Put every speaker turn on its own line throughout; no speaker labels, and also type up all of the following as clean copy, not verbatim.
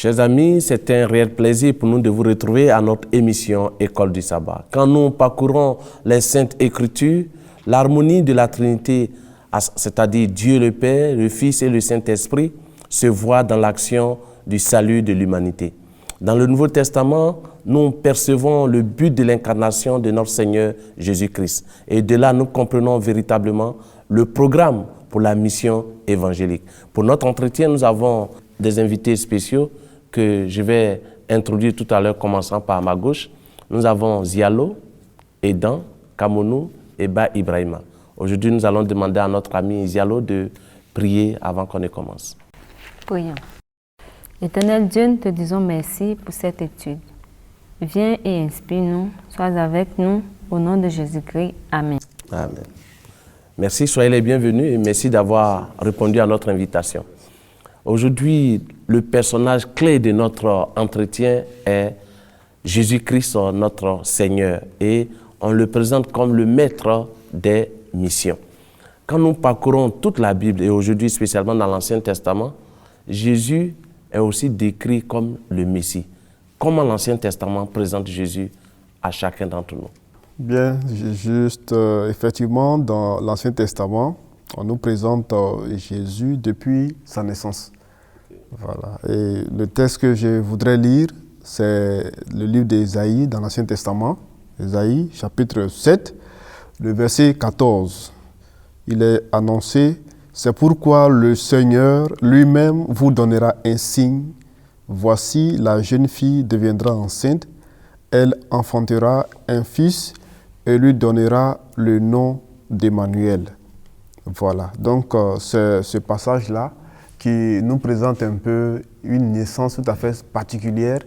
Chers amis, c'est un réel plaisir pour nous de vous retrouver à notre émission École du Sabbat. Quand nous parcourons les Saintes Écritures, l'harmonie de la Trinité, c'est-à-dire Dieu le Père, le Fils et le Saint-Esprit, se voit dans l'action du salut de l'humanité. Dans le Nouveau Testament, nous percevons le but de l'incarnation de notre Seigneur Jésus-Christ. Et de là, nous comprenons véritablement le programme pour la mission évangélique. Pour notre entretien, nous avons des invités spéciaux que je vais introduire tout à l'heure, commençant par ma gauche. Nous avons Zialo, Edan, Kamounou et Ba Ibrahima. Aujourd'hui, nous allons demander à notre ami Zialo de prier avant qu'on ne commence.
Prions. Éternel Dieu, nous te disons merci pour cette étude. Viens et inspire-nous, sois avec nous, au nom de Jésus-Christ. Amen.
Amen. Merci, soyez les bienvenus et merci d'avoir répondu à notre invitation. Aujourd'hui, le personnage clé de notre entretien est Jésus-Christ, notre Seigneur, et on le présente comme le maître des missions. Quand nous parcourons toute la Bible, et aujourd'hui spécialement dans l'Ancien Testament, Jésus est aussi décrit comme le Messie. Comment l'Ancien Testament présente Jésus à chacun d'entre nous?
Bien, juste effectivement, dans l'Ancien Testament, on nous présente Jésus depuis sa naissance. Voilà. Et le texte que je voudrais lire, c'est le livre d'Ésaïe dans l'Ancien Testament, Ésaïe, chapitre 7, le verset 14. Il est annoncé, « C'est pourquoi le Seigneur lui-même vous donnera un signe. Voici, la jeune fille deviendra enceinte, elle enfantera un fils et lui donnera le nom d'Emmanuel. » Voilà, donc ce passage-là qui nous présente un peu une naissance tout à fait particulière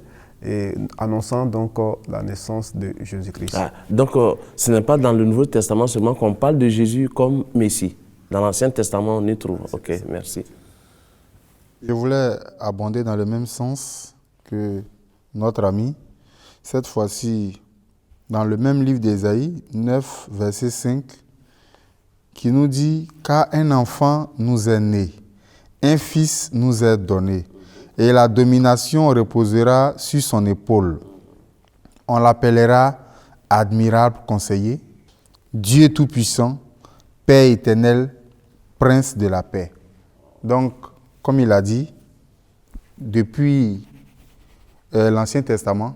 et annonçant donc la naissance de Jésus-Christ.
Ah, donc ce n'est pas dans le Nouveau Testament seulement qu'on parle de Jésus comme Messie. Dans l'Ancien Testament, on y trouve. Ok, merci.
Je voulais abonder dans le même sens que notre ami. Cette fois-ci, dans le même livre d'Ésaïe, 9, verset 5, qui nous dit « Car un enfant nous est né, un fils nous est donné, et la domination reposera sur son épaule. On l'appellera admirable conseiller, Dieu tout-puissant, Père éternel, Prince de la paix. » Donc, comme il a dit, depuis l'Ancien Testament,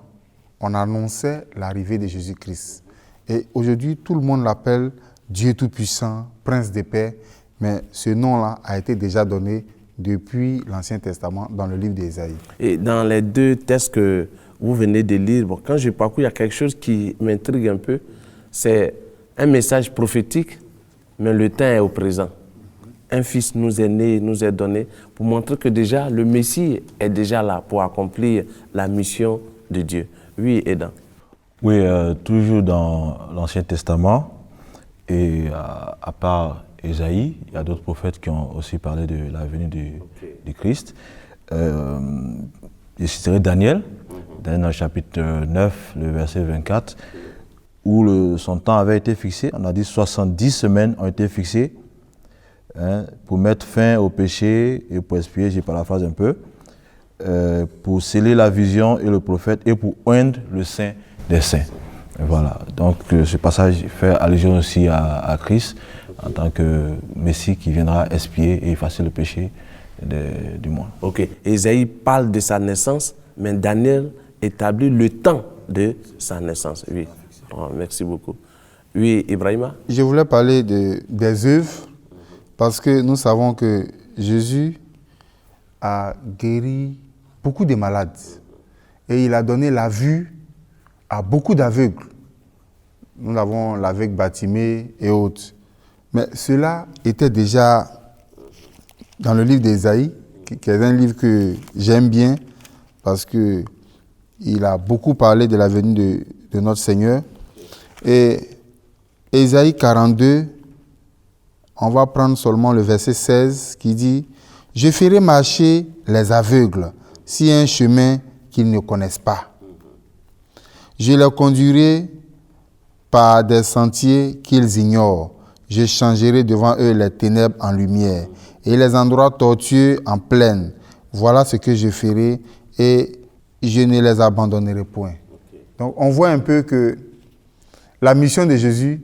on annonçait l'arrivée de Jésus-Christ. Et aujourd'hui, tout le monde l'appelle Dieu tout-puissant, Prince de paix, mais ce nom-là a été déjà donné depuis l'Ancien Testament dans le livre d'Ésaïe. Et
dans les deux textes que vous venez de lire, bon, quand je parcours, il y a quelque chose qui m'intrigue un peu. C'est un message prophétique, mais le temps est au présent. Un fils nous est né, nous est donné, pour montrer que déjà le Messie est déjà là pour accomplir la mission de Dieu. Oui, Edan.
Oui, toujours dans l'Ancien Testament, et à part Ésaïe, il y a d'autres prophètes qui ont aussi parlé de la venue du Christ. Je citerai Daniel, dans le chapitre 9, le verset 24, où son temps avait été fixé. On a dit 70 semaines ont été fixées pour mettre fin au péché et pour expier, j'ai paraphrase un peu, pour sceller la vision et le prophète et pour oindre le Saint des Saints. Voilà, donc ce passage fait allusion aussi à Christ en tant que Messie qui viendra expier et effacer le péché du monde.
Ok, Ésaïe parle de sa naissance, mais Daniel établit le temps de sa naissance. Oui, merci beaucoup. Oui, Ibrahima.
Je voulais parler des œuvres parce que nous savons que Jésus a guéri beaucoup de malades et il a donné la vue à beaucoup d'aveugles. Nous avons l'aveugle Bartimée et autres. Mais cela était déjà dans le livre d'Ésaïe, qui est un livre que j'aime bien parce qu'il a beaucoup parlé de la venue de notre Seigneur. Et Ésaïe 42, on va prendre seulement le verset 16 qui dit « Je ferai marcher les aveugles si un chemin qu'ils ne connaissent pas. Je les conduirai par des sentiers qu'ils ignorent. Je changerai devant eux les ténèbres en lumière et les endroits tortueux en plaine. Voilà ce que je ferai et je ne les abandonnerai point. Donc on voit un peu que la mission de Jésus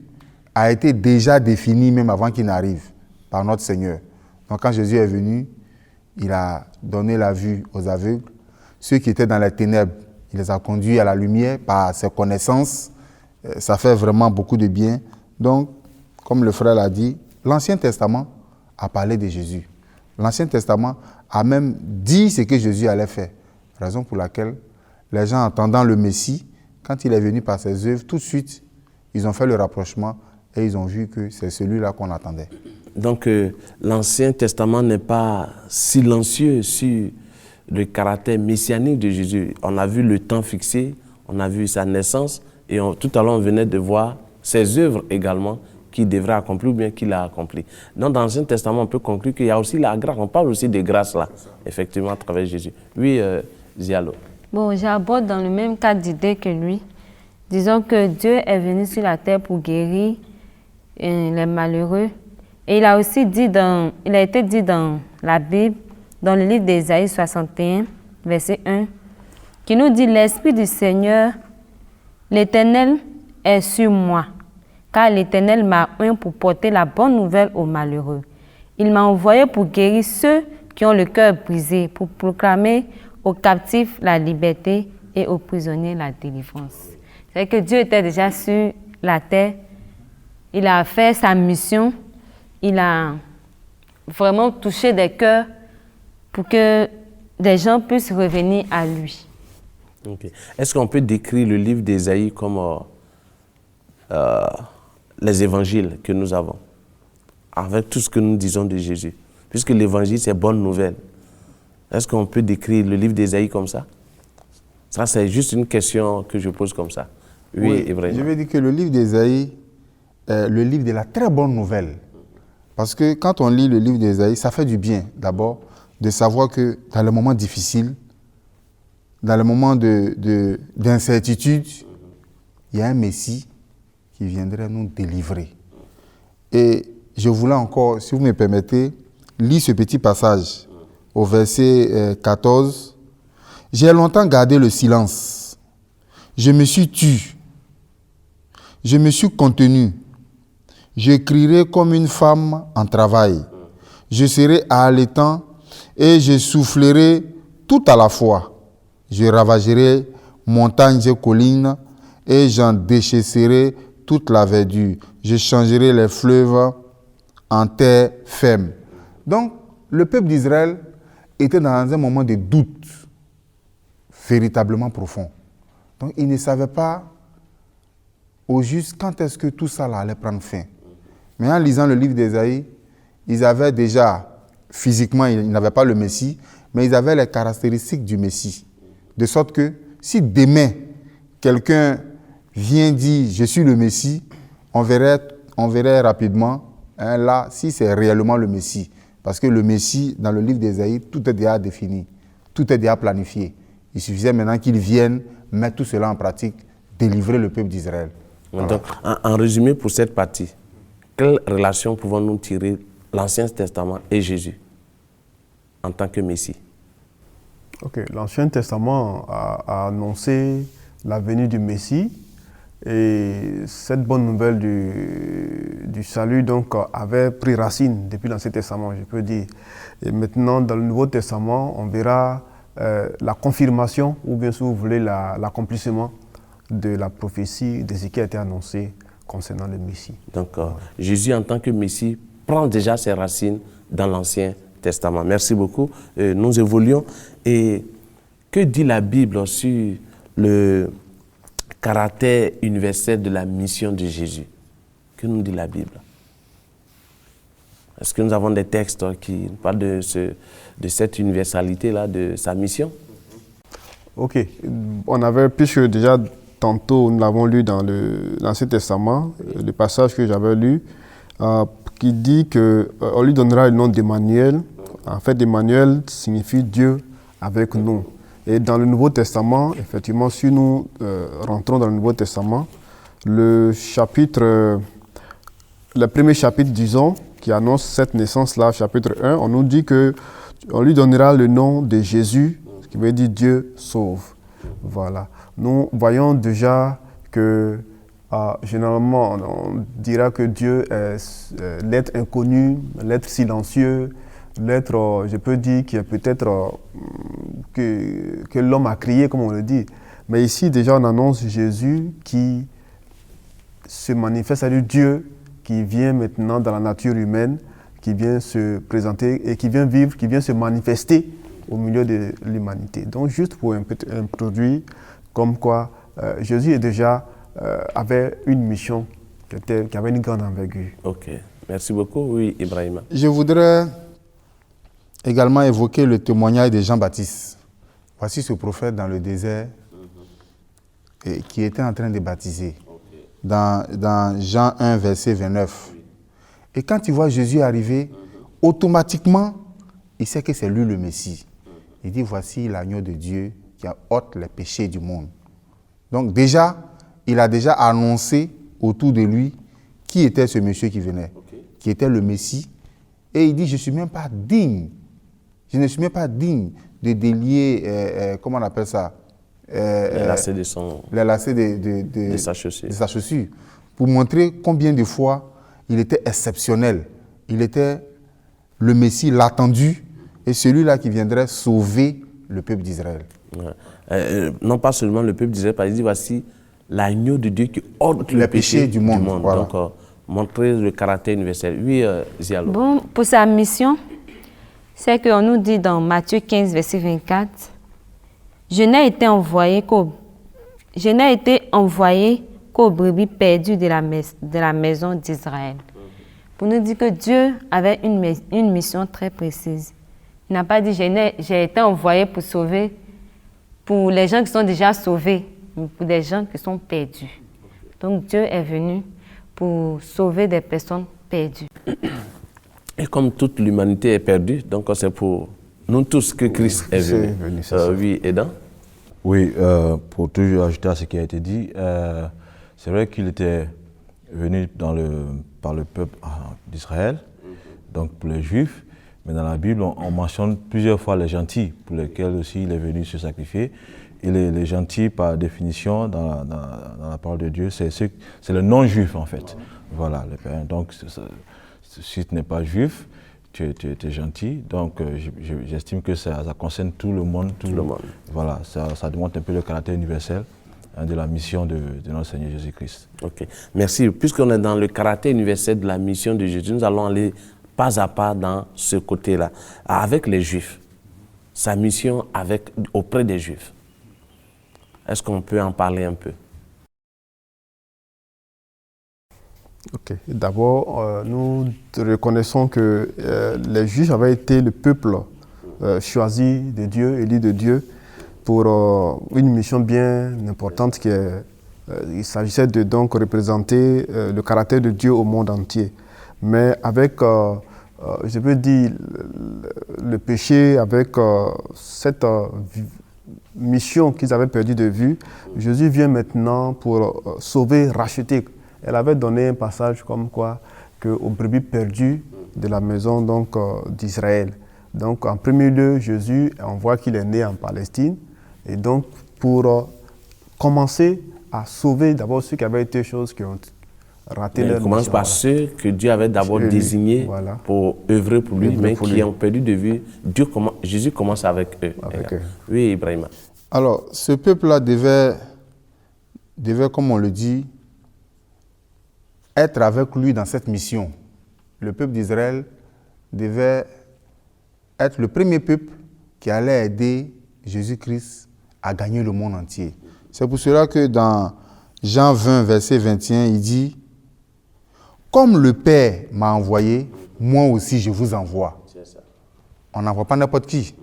a été déjà définie même avant qu'il n'arrive par notre Seigneur. Donc quand Jésus est venu, il a donné la vue aux aveugles. Ceux qui étaient dans les ténèbres, il les a conduits à la lumière par ses connaissances. Ça fait vraiment beaucoup de bien. Donc, comme le frère l'a dit, l'Ancien Testament a parlé de Jésus. L'Ancien Testament a même dit ce que Jésus allait faire. Raison pour laquelle les gens, entendant le Messie, quand il est venu par ses œuvres, tout de suite, ils ont fait le rapprochement et ils ont vu que c'est celui-là qu'on attendait.
Donc, l'Ancien Testament n'est pas silencieux sur le caractère messianique de Jésus. On a vu le temps fixé, on a vu sa naissance, et tout à l'heure, on venait de voir ses œuvres également qu'il devrait accomplir ou bien qu'il a accompli. Donc, dans l'Ancien Testament, on peut conclure qu'il y a aussi la grâce. On parle aussi des grâces là, effectivement, à travers Jésus. Oui, Zialo.
Bon, j'aborde dans le même cadre d'idée que lui. Disons que Dieu est venu sur la terre pour guérir les malheureux. Et il a été dit dans la Bible, dans le livre d'Ésaïe 61, verset 1, qui nous dit « L'Esprit du Seigneur, l'Éternel est sur moi, car l'Éternel m'a oint pour porter la bonne nouvelle aux malheureux. Il m'a envoyé pour guérir ceux qui ont le cœur brisé, pour proclamer aux captifs la liberté et aux prisonniers la délivrance. » C'est que Dieu était déjà sur la terre, il a fait sa mission, il a vraiment touché des cœurs pour que des gens puissent revenir à lui.
Okay. Est-ce qu'on peut décrire le livre d'Ésaïe comme les évangiles que nous avons, avec tout ce que nous disons de Jésus? Puisque l'évangile, c'est bonne nouvelle. Est-ce qu'on peut décrire le livre d'Ésaïe comme ça? Ça, c'est juste une question que je pose comme ça. Oui, Ibrahim.
Je veux dire que le livre d'Ésaïe est le livre de la très bonne nouvelle. Parce que quand on lit le livre d'Ésaïe, ça fait du bien, d'abord, de savoir que dans les moments difficiles, dans les moments d'incertitude, il y a un Messie qui viendrait nous délivrer. Et je voulais encore, si vous me permettez, lire ce petit passage au verset 14. « J'ai longtemps gardé le silence. Je me suis tu. Je me suis contenu. Je crierai comme une femme en travail. Je serai haletant et je soufflerai tout à la fois. Je ravagerai montagnes et collines et j'en déchasserai toute la verdure. Je changerai les fleuves en terre ferme. » Donc, le peuple d'Israël était dans un moment de doute véritablement profond. Donc, ils ne savaient pas au juste quand est-ce que tout ça là allait prendre fin. Mais en lisant le livre d'Ésaïe, ils avaient déjà, physiquement, ils n'avaient pas le Messie, mais ils avaient les caractéristiques du Messie. De sorte que si demain, quelqu'un vient dire « je suis le Messie », on verrait rapidement là si c'est réellement le Messie. Parce que le Messie, dans le livre d'Ésaïe, tout est déjà défini, tout est déjà planifié. Il suffisait maintenant qu'il vienne mettre tout cela en pratique, délivrer le peuple d'Israël. Voilà.
Donc, en résumé pour cette partie, quelle relation pouvons-nous tirer l'Ancien Testament et Jésus en tant que Messie?
Ok, l'Ancien Testament a annoncé la venue du Messie et cette bonne nouvelle du salut donc, avait pris racine depuis l'Ancien Testament, je peux dire. Et maintenant, dans le Nouveau Testament, on verra la confirmation ou bien si vous voulez l'accomplissement de la prophétie de ce qui a été annoncé concernant le Messie.
Donc, Jésus en tant que Messie prend déjà ses racines dans l'Ancien Testament. Merci beaucoup. Nous évoluons. Et que dit la Bible sur le caractère universel de la mission de Jésus? Que nous dit la Bible? Est-ce que nous avons des textes qui parlent de cette universalité-là, de sa mission?
Ok. On avait, puisque déjà tantôt nous l'avons lu dans l'Ancien Testament, le passage que j'avais lu, qui dit qu'on lui donnera le nom d'Emmanuel. En fait, Emmanuel signifie Dieu avec nous. Et dans le Nouveau Testament, effectivement, si nous rentrons dans le Nouveau Testament, le premier chapitre, disons, qui annonce cette naissance-là, chapitre 1, on nous dit qu'on lui donnera le nom de Jésus, qui veut dire Dieu sauve. Voilà. Nous voyons déjà que généralement, on dira que Dieu est l'être inconnu, l'être silencieux, l'être, je peux dire, qui est peut-être que l'homme a crié, comme on le dit. Mais ici, déjà, on annonce Jésus qui se manifeste, c'est-à-dire Dieu qui vient maintenant dans la nature humaine, qui vient se présenter et qui vient vivre, qui vient se manifester au milieu de l'humanité. Donc, juste pour introduire, comme quoi Jésus est déjà avait une mission qui avait une grande envergure.
Ok, merci beaucoup. Oui, Ibrahima.
Je voudrais également évoquer le témoignage de Jean-Baptiste. Voici ce prophète dans le désert qui était en train de baptiser. Dans Jean 1, verset 29. Et quand il voit Jésus arriver, automatiquement, il sait que c'est lui le Messie. Il dit, voici l'agneau de Dieu qui ôte les péchés du monde. Donc déjà, il a déjà annoncé autour de lui qui était ce monsieur qui venait, qui était le Messie. Et il dit, je ne suis même pas digne. Je ne suis même pas digne de délier, comment on appelle ça,
les lacets
de
sa chaussure.
De sa chaussure. Pour montrer combien de fois il était exceptionnel. Il était le Messie, l'attendu, et celui-là qui viendrait sauver le peuple d'Israël.
Ouais. Non pas seulement le peuple d'Israël, il dit voici l'agneau de Dieu qui ôte le péché du monde.
Voilà.
Donc, montrer le caractère universel. Oui, Zialo.
Bon, pour sa mission, c'est qu'on nous dit dans Matthieu 15, verset 24, je n'ai été envoyé qu'aux brebis perdues de la maison d'Israël. Pour nous dire que Dieu avait une mission très précise. Il n'a pas dit j'ai été envoyé pour sauver, pour les gens qui sont déjà sauvés, mais pour des gens qui sont perdus. Donc Dieu est venu pour sauver des personnes perdues.
Et comme toute l'humanité est perdue, donc c'est pour nous tous que Christ est venu. Oui, Aidan?
Oui, pour toujours ajouter à ce qui a été dit, c'est vrai qu'il était venu par le peuple d'Israël, donc pour les Juifs, mais dans la Bible, on mentionne plusieurs fois les gentils, pour lesquels aussi il est venu se sacrifier. Et les gentils, par définition, dans la parole de Dieu, c'est le non-juif en fait. Voilà. Donc, si tu n'es pas juif, tu es gentil. Donc, j'estime que ça concerne tout le monde. Tout le monde. Voilà, ça démontre un peu le caractère universel de la mission de notre Seigneur Jésus-Christ. Ok, merci. Puisqu'on est dans le caractère universel de la mission de Jésus, nous allons aller pas à pas dans ce côté-là, avec les Juifs. Sa mission auprès des Juifs. Est-ce qu'on peut en parler un peu?
Ok. D'abord, nous reconnaissons que les Juifs avaient été le peuple choisi de Dieu, élu de Dieu, pour une mission bien importante il s'agissait de donc représenter le caractère de Dieu au monde entier. Mais avec, je peux dire, le péché, avec cette mission qu'ils avaient perdue de vue, Jésus vient maintenant pour sauver, racheter. Elle avait donné un passage comme quoi aux brebis perdues de la maison d'Israël. Donc en premier lieu, Jésus, on voit qu'il est né en Palestine. Et donc pour commencer à sauver d'abord ceux qui avaient été choses qui ont raté leur mission.
Il commence par ceux que Dieu avait d'abord désignés pour œuvrer pour lui, mais qui ont perdu de vue. Jésus commence avec eux. Oui, Ibrahima.
Alors, ce peuple-là devait, comme on le dit, être avec lui dans cette mission. Le peuple d'Israël devait être le premier peuple qui allait aider Jésus-Christ à gagner le monde entier. C'est pour cela que dans Jean 20, verset 21, il dit « Comme le Père m'a envoyé, moi aussi je vous envoie. » On n'envoie pas n'importe qui.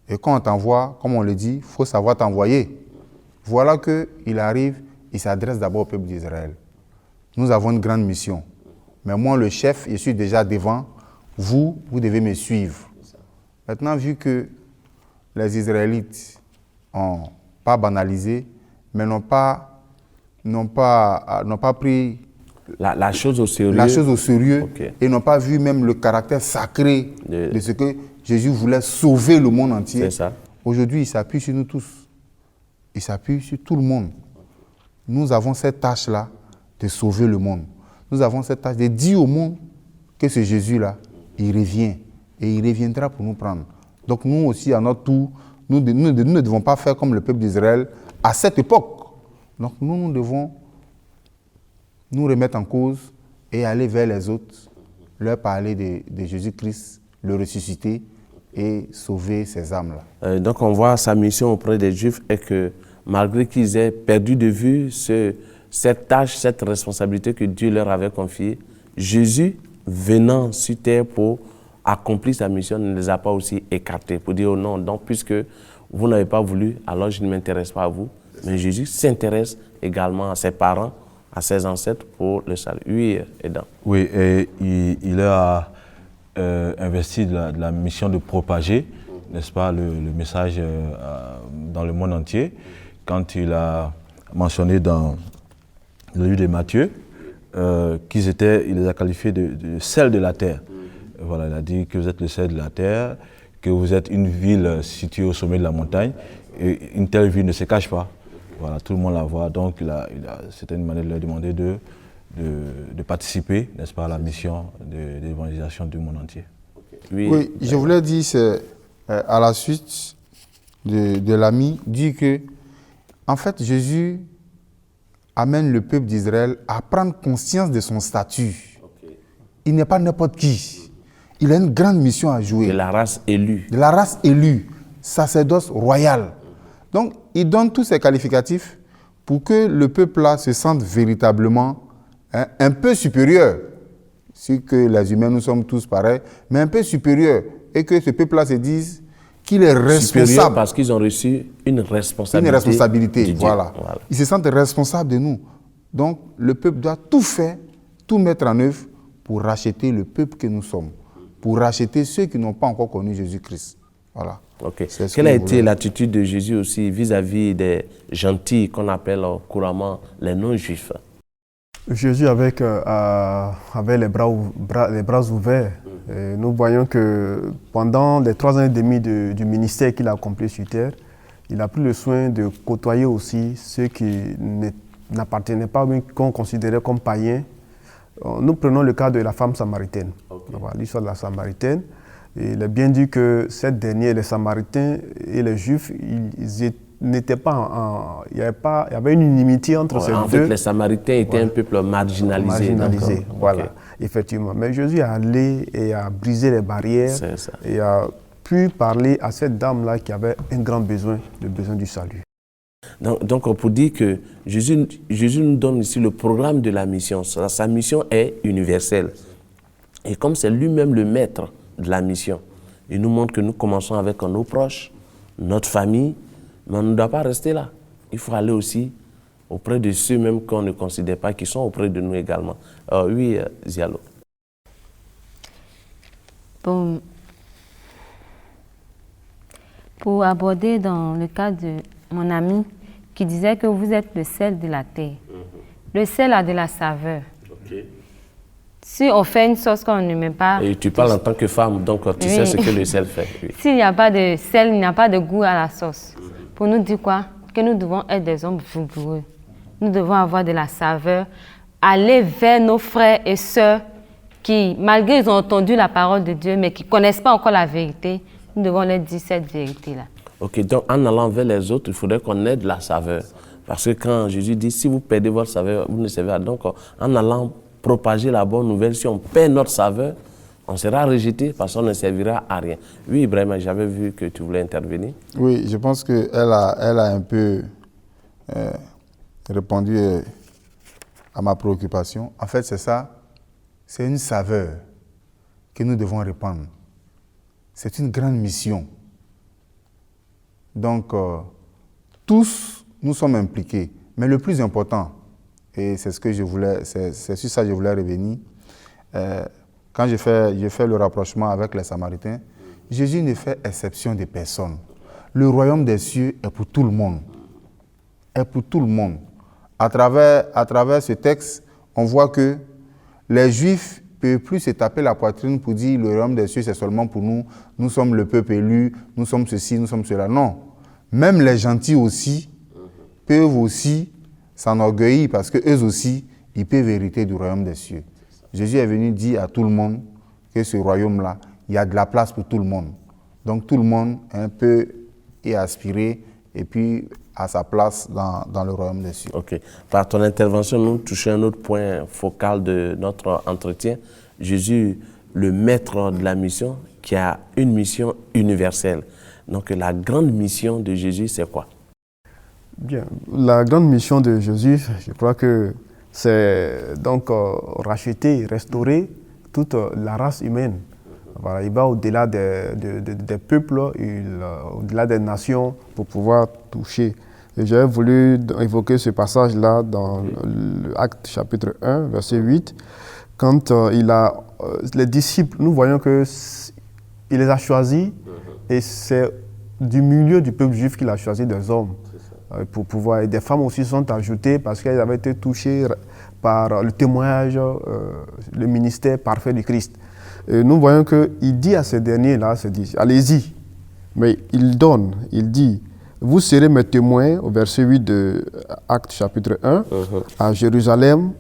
Et quand on t'envoie, comme on le dit, il faut savoir t'envoyer. Voilà qu'il arrive, il s'adresse d'abord au peuple d'Israël. Nous avons une grande mission. Mais moi, le chef, je suis déjà devant. Vous devez me suivre. Maintenant, vu que les Israélites n'ont pas banalisé, mais n'ont pas pris
la chose au sérieux,
et n'ont pas vu même le caractère sacré de ce que Jésus voulait sauver le monde entier. Aujourd'hui, il s'appuie sur nous tous. Il s'appuie sur tout le monde. Nous avons cette tâche-là de sauver le monde. Nous avons cette tâche de dire au monde que ce Jésus-là, il revient. Et il reviendra pour nous prendre. Donc nous aussi, à notre tour, nous ne devons pas faire comme le peuple d'Israël à cette époque. Donc nous devons nous remettre en cause et aller vers les autres, leur parler de Jésus-Christ, le ressusciter et sauver ces âmes-là.
Donc on voit sa mission auprès des Juifs est que malgré qu'ils aient perdu de vue cette tâche, cette responsabilité que Dieu leur avait confiée, Jésus, venant sur terre pour accomplir sa mission, ne les a pas aussi écartés pour dire oh non, donc puisque vous n'avez pas voulu, alors je ne m'intéresse pas à vous. Mais Jésus s'intéresse également à ses parents, à ses ancêtres pour le salut. Oui, Aidan.
Oui, et il a investi de la mission de propager, n'est-ce pas, le message dans le monde entier. Quand il a mentionné dans le livre de Matthieu il les a qualifiés de sel de la terre. Voilà, il a dit que vous êtes le sel de la terre, que vous êtes une ville située au sommet de la montagne, et une telle ville ne se cache pas. Voilà, tout le monde la voit, donc c'était une manière de leur demander de participer, n'est-ce pas, à la mission de l'évangélisation du monde entier.
Oui, je voulais dire, à la suite de l'ami, dit que, en fait, Jésus amène le peuple d'Israël à prendre conscience de son statut. Il n'est pas n'importe qui. Il a une grande mission à jouer.
De la race élue.
De la race élue, sacerdoce royal. Donc, il donne tous ces qualificatifs pour que le peuple-là se sente véritablement un peu supérieur. Si que les humains, nous sommes tous pareils, mais un peu supérieur. Et que ce peuple-là se dise qu'il est responsable.
Supérieur parce qu'ils ont reçu une responsabilité.
Une responsabilité, voilà. Ils se sentent responsables de nous. Donc, le peuple doit tout faire, tout mettre en œuvre pour racheter le peuple que nous sommes. Pour racheter ceux qui n'ont pas encore connu Jésus-Christ. Voilà.
Okay. Quelle a été l'attitude de Jésus aussi vis-à-vis des gentils qu'on appelle couramment les non-juifs?
Jésus avait les bras ouverts. Et nous voyons que pendant les 3 ans et demi du ministère qu'il a accompli sur terre, il a pris le soin de côtoyer aussi ceux qui n'appartenaient pas, mais qu'on considérait comme païens. Nous prenons le cas de la femme samaritaine. L'histoire de la Samaritaine. Et il est bien dit que cette dernière, les Samaritains et les Juifs, ils n'étaient pas il y avait une inimitié entre ces deux.
En fait, les Samaritains étaient un peuple marginalisé.
Voilà, effectivement. Mais Jésus est allé et a brisé les barrières et a pu parler à cette dame-là qui avait un grand besoin, le besoin du salut.
Donc, pour dire que Jésus nous donne ici le programme de la mission. Sa mission est universelle. Et comme c'est lui-même le maître de la mission, il nous montre que nous commençons avec nos proches, notre famille, mais on ne doit pas rester là. Il faut aller aussi auprès de ceux même qu'on ne considère pas, qui sont auprès de nous également. Oui, Zialo.
Bon, pour aborder dans le cas de mon ami qui disait que vous êtes le sel de la terre. Le sel a de la saveur. Si on fait une sauce qu'on ne met pas...
Et tu parles en tant que femme, donc tu sais ce que le sel fait. Oui.
S'il n'y a pas de sel, il n'y a pas de goût à la sauce. Pour nous dire quoi? Que nous devons être des hommes vigoureux. Nous devons avoir de la saveur, aller vers nos frères et sœurs qui, malgré qu'ils ont entendu la parole de Dieu, mais qui ne connaissent pas encore la vérité, nous devons leur dire cette vérité-là.
Ok, donc en allant vers les autres, il faudrait qu'on ait de la saveur. Parce que quand Jésus dit, si vous perdez votre saveur, vous ne servez pas. Donc en allant propager la bonne nouvelle, si on perd notre saveur, on sera rejeté parce qu'on ne servira à rien. Oui, Ibrahim, j'avais vu que tu voulais intervenir.
Oui, je pense qu'elle a un peu répondu à ma préoccupation. En fait, c'est ça. C'est une saveur que nous devons répandre. C'est une grande mission. Donc, tous, nous sommes impliqués. Mais le plus important, et c'est ce que je voulais, c'est sur ça que je voulais revenir. Quand j'ai fait le rapprochement avec les Samaritains, Jésus ne fait exception de personne. Le royaume des cieux est pour tout le monde. Est pour tout le monde. À travers ce texte, on voit que les Juifs peut plus se taper la poitrine pour dire le royaume des cieux c'est seulement pour nous, nous sommes le peuple élu, nous sommes ceci, nous sommes cela. Non, même les gentils aussi peuvent aussi s'enorgueillir parce qu'eux aussi, ils peuvent hériter du royaume des cieux. Jésus est venu dire à tout le monde que ce royaume-là, il y a de la place pour tout le monde. Donc tout le monde peut y aspirer et puis à sa place dans le royaume des cieux.
Ok. Par ton intervention, nous touchons un autre point focal de notre entretien. Jésus, le maître de la mission, qui a une mission universelle. Donc la grande mission de Jésus, c'est quoi?
Bien, la grande mission de Jésus, je crois que c'est donc racheter, restaurer toute la race humaine. Voilà, il va au-delà des peuples, au-delà des nations pour pouvoir toucher. Et j'avais voulu évoquer ce passage-là dans l'Acte chapitre 1, verset 8, quand les disciples, nous voyons qu'il les a choisis et c'est du milieu du peuple juif qu'il a choisi des hommes pour pouvoir. Et des femmes aussi sont ajoutées parce qu'elles avaient été touchées par le témoignage, le ministère parfait du Christ. Et nous voyons qu'il dit à ces derniers-là, allez-y, mais il donne, il dit, vous serez mes témoins, au verset 8 de Acte chapitre 1, à Jérusalem,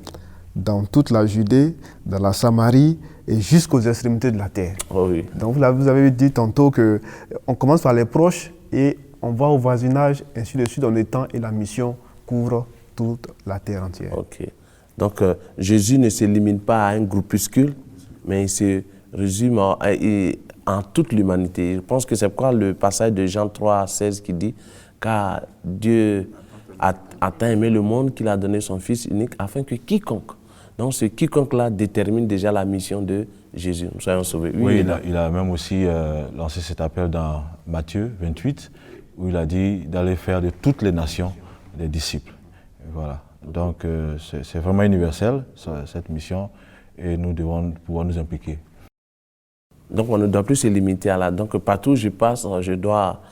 dans toute la Judée, dans la Samarie et jusqu'aux extrémités de la terre.
Oh oui.
Donc vous avez dit tantôt qu'on commence par les proches et on va au voisinage, ainsi de suite, en étant, et la mission couvre toute la terre entière.
Ok. Donc Jésus ne se limite pas à un groupuscule, mais il se résume en toute l'humanité. Je pense que c'est pourquoi le passage de Jean 3, 16 qui dit « Car Dieu a tant aimé le monde qu'il a donné son Fils unique afin que quiconque ». Donc ce quiconque-là détermine déjà la mission de Jésus. Nous soyons sauvés.
Oui, il a même aussi lancé cet appel dans Matthieu 28, où il a dit d'aller faire de toutes les nations des disciples. Et voilà. Donc c'est vraiment universel, cette mission, et nous devons pouvoir nous impliquer.
Donc on ne doit plus se limiter à là. Donc partout où je passe, je dois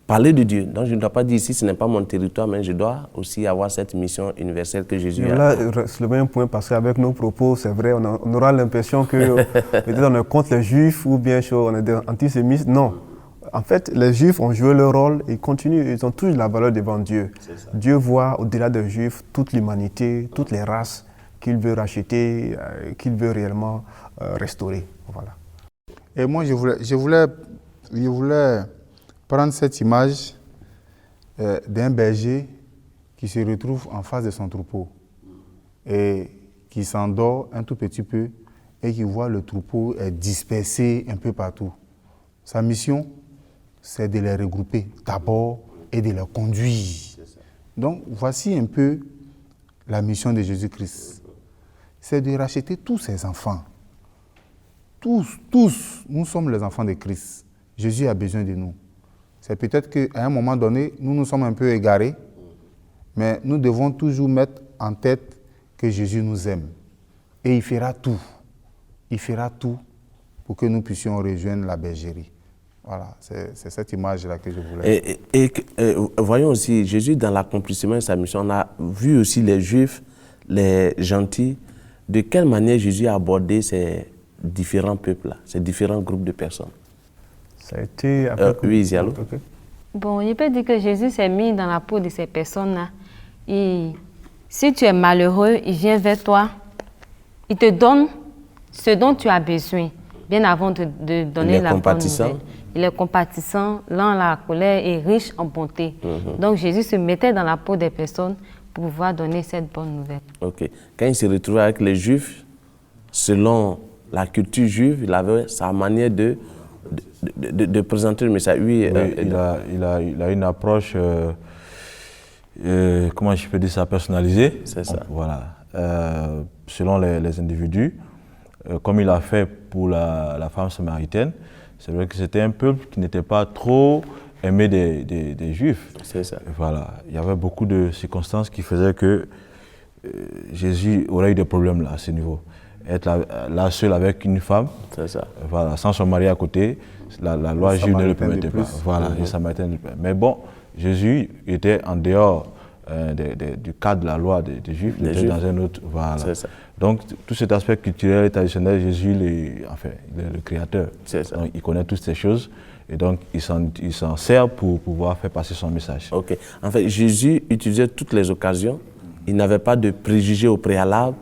parler de Dieu. Donc je ne dois pas dire ici, ce n'est pas mon territoire, mais je dois aussi avoir cette mission universelle que Jésus a.
Là, c'est le même point, parce qu'avec nos propos, c'est vrai, on aura l'impression que peut-être on est contre les Juifs ou bien on est antisémites. Non. En fait, les Juifs ont joué leur rôle et continuent, ils ont toujours la valeur devant Dieu. Dieu voit au-delà des Juifs toute l'humanité, toutes les races qu'il veut racheter, qu'il veut réellement restaurer. Voilà.
Et moi, je voulais prendre cette image d'un berger qui se retrouve en face de son troupeau et qui s'endort un tout petit peu et qui voit le troupeau dispersé un peu partout. Sa mission, c'est de les regrouper d'abord et de les conduire. Donc, voici un peu la mission de Jésus-Christ. C'est de racheter tous ses enfants. Tous, nous sommes les enfants de Christ. Jésus a besoin de nous. C'est peut-être qu'à un moment donné, nous sommes un peu égarés, mais nous devons toujours mettre en tête que Jésus nous aime. Et il fera tout. Il fera tout pour que nous puissions rejoindre la bergerie. Voilà, c'est cette image-là que je voulais.
Et voyons aussi, Jésus, dans l'accomplissement de sa mission, on a vu aussi les Juifs, les gentils. De quelle manière Jésus a abordé ces différents peuples-là, ces différents groupes de personnes?
Ça a été...
oui, Zialo.
Okay.
Bon, je peux dire que Jésus s'est mis dans la peau de ces personnes-là. Et si tu es malheureux, il vient vers toi, il te donne ce dont tu as besoin, bien avant de donner la bonne nouvelle. Il est compatissant, lent à la colère et riche en bonté. Donc Jésus se mettait dans la peau des personnes pour pouvoir donner cette bonne nouvelle. Ok.
Quand il se retrouvait avec les Juifs, selon la culture juive, il avait sa manière de présenter le message. Oui,
il a une approche, comment je peux dire ça, personnalisée.
C'est ça.
Voilà. Selon les individus, comme il a fait pour la femme samaritaine, c'est vrai que c'était un peuple qui n'était pas trop aimé des Juifs.
C'est ça.
Voilà. Il y avait beaucoup de circonstances qui faisaient que Jésus aurait eu des problèmes là, à ce niveau. Être là seul avec une femme,
c'est ça.
Voilà, sans son mari à côté, la loi juive ne le permettait pas. Voilà, les Samaritains. Mais bon, Jésus était en dehors du cadre de la loi des Juifs, il était dans un autre. Voilà.
C'est ça.
Donc, tout cet aspect culturel et traditionnel, Jésus, il est le créateur.
C'est ça.
Donc, il connaît toutes ces choses et donc il s'en sert pour pouvoir faire passer son message.
Ok. En fait, Jésus utilisait toutes les occasions. Il n'avait pas de préjugés au préalable.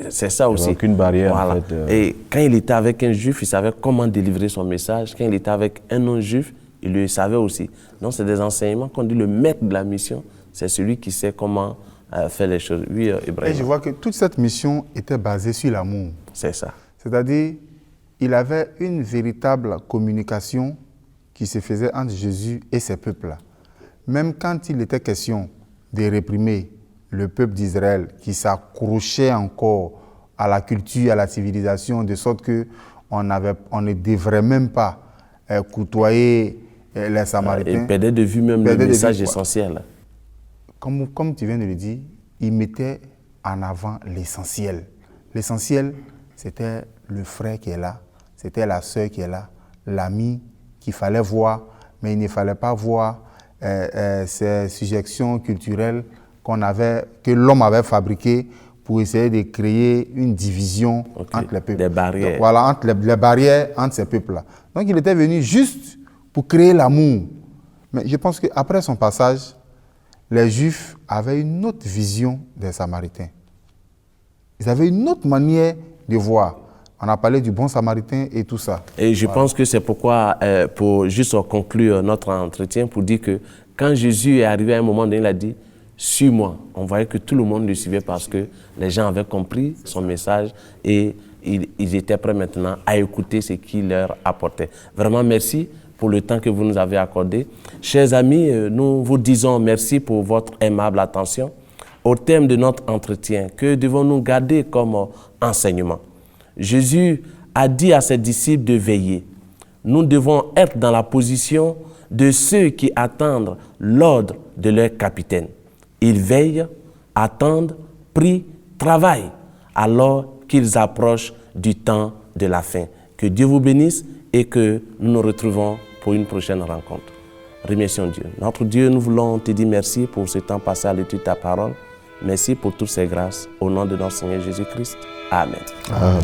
C'est ça aussi.
Aucune barrière,
voilà.
en fait.
Et quand il était avec un juif, il savait comment délivrer son message. Quand il était avec un non-juif, il le savait aussi. Donc, c'est des enseignements qu'on dit le maître de la mission, c'est celui qui sait comment faire les choses. Oui, Ibrahim.
Et je vois que toute cette mission était basée sur l'amour.
C'est ça.
C'est-à-dire, il avait une véritable communication qui se faisait entre Jésus et ses peuples-là. Même quand il était question de réprimer le peuple d'Israël qui s'accrochait encore à la culture, à la civilisation, de sorte qu'on ne devrait même pas côtoyer les Samaritains.
Il perdait de vue même le message essentiel.
Comme tu viens de le dire, il mettait en avant l'essentiel. L'essentiel, c'était le frère qui est là, c'était la sœur qui est là, l'ami qu'il fallait voir, mais il ne fallait pas voir ces sujections culturelles que l'homme avait fabriquées pour essayer de créer une division entre les peuples.
Des barrières.
Donc, voilà, entre les barrières entre ces peuples-là. Donc il était venu juste pour créer l'amour. Mais je pense qu'après son passage, les Juifs avaient une autre vision des Samaritains. Ils avaient une autre manière de voir. On a parlé du bon Samaritain et tout ça.
Et je pense que c'est pourquoi, pour juste conclure notre entretien, pour dire que quand Jésus est arrivé à un moment donné, il a dit « Suis-moi ». On voyait que tout le monde le suivait parce que les gens avaient compris son message et ils étaient prêts maintenant à écouter ce qu'il leur apportait. Vraiment, merci pour le temps que vous nous avez accordé. Chers amis, nous vous disons merci pour votre aimable attention. Au terme de notre entretien, que devons-nous garder comme enseignement? Jésus a dit à ses disciples de veiller. Nous devons être dans la position de ceux qui attendent l'ordre de leur capitaine. Ils veillent, attendent, prient, travaillent, alors qu'ils approchent du temps de la fin. Que Dieu vous bénisse et que nous nous retrouvons pour une prochaine rencontre. Remercions Dieu. Notre Dieu, nous voulons te dire merci pour ce temps passé à l'étude de ta parole. Merci pour toutes ces grâces. Au nom de notre Seigneur Jésus-Christ. Amen.
Amen.